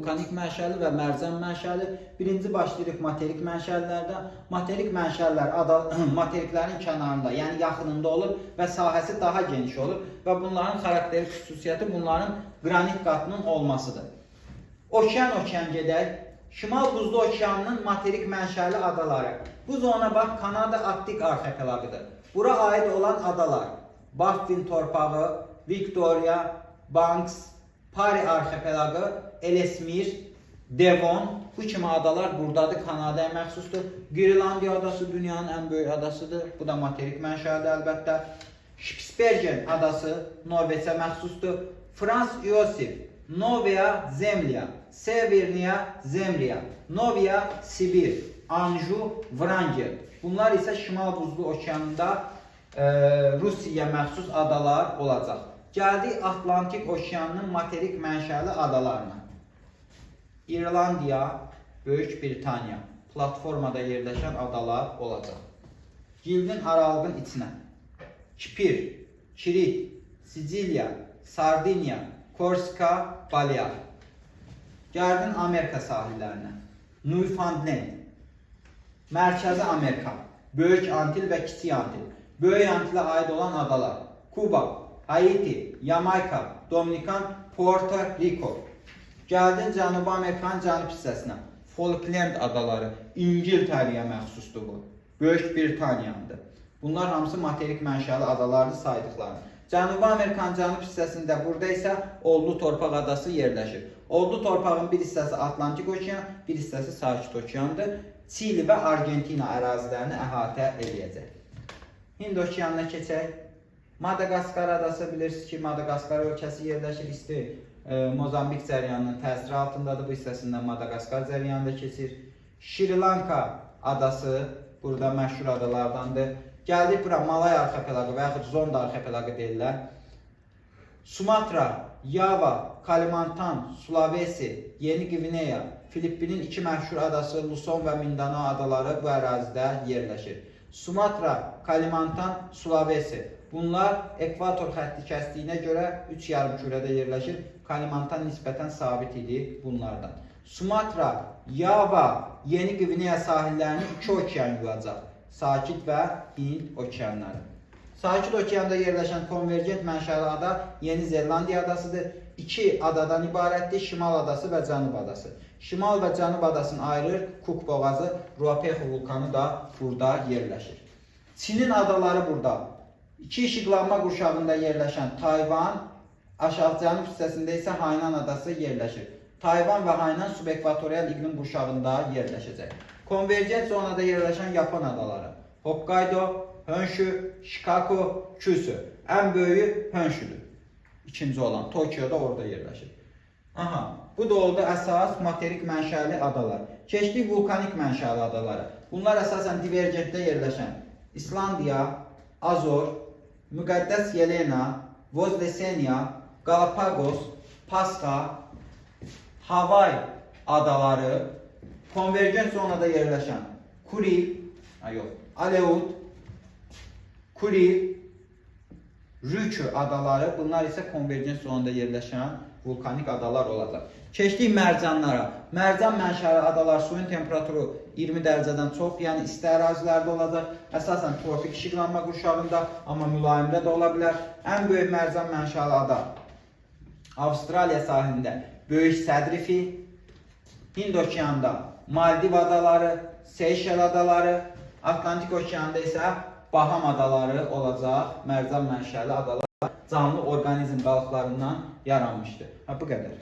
vulkanik mənşəli və mərcan mənşəli. Birinci başlayırıq materik mənşəlilərdən. Materik mənşəlilər materiklərin kənarında, yəni yaxınında olur və sahəsi daha geniş olur və bunların xarakteri xüsusiyyəti bunların qranit qatının olmasıdır. Okean gedək. Şimal Buzlu Okeanının materik mənşəli adaları. Bu zona bax, Kanada Arktik arxipelagıdır. Bura aid olan adalar: Baffin torpağı, Victoria, Banks, Parry arxipelagı, Ellesmere, Devon. Bu kimi adalar buradadır, Kanadaya məxsusdur. Grenlandiya adası dünyanın ən böyük adasıdır. Bu da materik mənşəlidir əlbəttə. Spitsbergen adası Norveçə məxsusdur. Frans Iosif, Novaya Zemlya, Severniya Zemlya, Novaya Sibir, Anju, Vrangel. Bunlar isə Şimal Buzlu Okeanında Rusiyaya məxsus adalar olacaq. Gəldik Atlantik Okeanının materik mənşəli adalarına. İrlandiya, Böyük Britaniya platformada yerləşən adalar olacaq. Gildin aralığın içinə Kipr, Kirit, Siciliya, Sardiniya, Korsika, Balear. Gəldin Amerika sahillərinə. Newfoundland, Mərkəzi Amerika, Böyük Antil və Kiçik Antil. Böyük Antilə aid olan adalar: Kuba, Haiti, Yamayka, Dominikan, Puerto Rico. Gəldin Cənubi Amerikanın cənub hissəsinə. Falkland adaları İngiltərəyə məxsusdur bu. Böyük Britaniyandır. Bunlar hamısı materik mənşəli adalardır saydıqlarım. Cənubi Amerikanın cənub hissəsində burada isə Odlu Torpaq adası yerləşir. Odlu torpağın bir hissəsi Atlantik Okean, bir hissəsi Sakit Okeandır. Çili və Argentina ərazilərini əhatə edəcək. Hind Okeanına keçək. Madagaskar adası, bilirsiniz ki, Madagaskar ölkəsi yerləşir. İsti Mozambik cəryanının təsiri altındadır. Bu hissəsindən Madagaskar cəryanında keçir. Şri Lanka adası burada məşhur adalardandır. Gəldik bura Malay arxipelagı və yaxud Zonda arxipelagı deyirlər. Sumatra, Yava, Kalimantan, Sulawesi, Yeni Gvineya, Filippinin iki məşhur adası Luzon və Mindanao adaları bu ərazidə yerləşir. Sumatra, Kalimantan, Sulawesi. Bunlar ekvator xətti kəsdiyinə görə 3 yarımkürədə yerləşir. Kalimantan nisbətən sabit idi bunlardan. Sumatra, Yava, Yeni Gvineya sahillərini 2 okean yuyacaq. Sakit və Hind okeanları. Sakit Okeanda yerləşən konvergent mənşəli ada Yeni Zelandiya adasıdır. 2 adadan ibarətdir: Şimal adası və Cənub adası. Şimal və Cənub adasını ayırır Cook boğazı, Ruapehu vulkanı da burada yerləşir. Çinin adaları burada. 2 işıqlanma qurşağında yerləşən Tayvan, aşağı cənub hissəsində isə Hainan adası yerləşir. Tayvan və Hainan subekvatorial iqlim qurşağında yerləşəcək. Konvergent zonada yerləşən Yapon adaları: Hokkaido, Honshu, Shikoku, Kyushu. Ən böyüyü Honshu'dur. İkinci olan Tokyo'da orada yerləşir. Bu da oldu əsas materik mənşəli adalar. Keçdik vulkanik mənşəli adaları. Bunlar əsasən divergentdə yerləşən İslandiya, Azor, Müqəddəs Yelena, Vozlesenia, Galapagos, Pasxa, Havay adaları, konvergent zonada yerləşən Kuril, Aleut, Kuril, Ryukyu adaları. Bunlar isə konvergent zonada yerləşən vulkanik adalar olacaq. Keçdik mərcanlara. Mərcan mənşəli adalar suyun temperaturu 20 dərəcədən çox, yəni isti ərazilərdə olacaq. Əsasən tropik işıqlanma qurşağında, amma mülayimdə də ola bilər. Ən böyük mərcan mənşəli ada Avstraliya sahilində Böyük Sədrifi, Hind Okeanında Maldiv adaları, Seyşel adaları, Atlantik Okeanında isə Baham adaları olacaq. Mərcan mənşəli adalar canlı orqanizm qalıqlarından yaranmışdır. Bu qədər.